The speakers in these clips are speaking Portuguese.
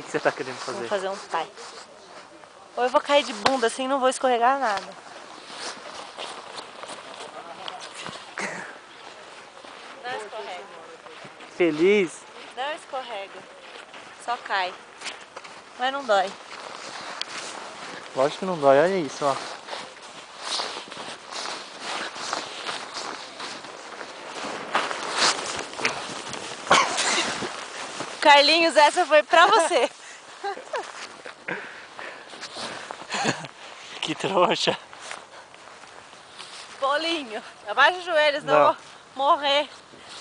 que você tá querendo fazer? Vou fazer um pai. Ou eu vou cair de bunda assim e não vou escorregar nada. Não escorrega. Feliz? Não escorrega. Só cai. Mas não dói. Lógico que não dói, olha isso, ó. Carlinhos, essa foi pra você. Que trouxa. Bolinho. Abaixa os joelhos, Não. não vou morrer.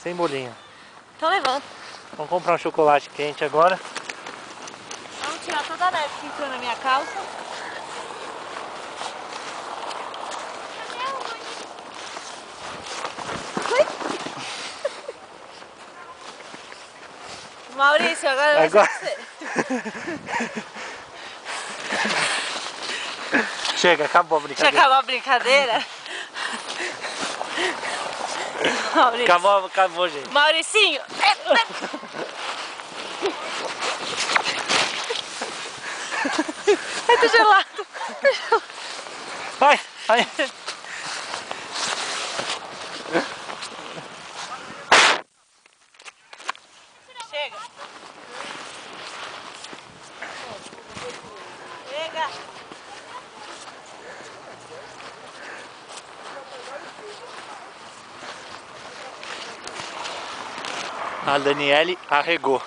Sem bolinho. Então levanta. Vamos comprar um chocolate quente agora. Vamos tirar toda a neve que entrou na minha calça. Maurício, agora vai ser você. Chega, acabou a Já brincadeira. acabou a brincadeira? Maurício. Acabou, gente. Mauricinho! Ai, tô gelado. Vai, vai. Chega. Chega. A Daniele arregou.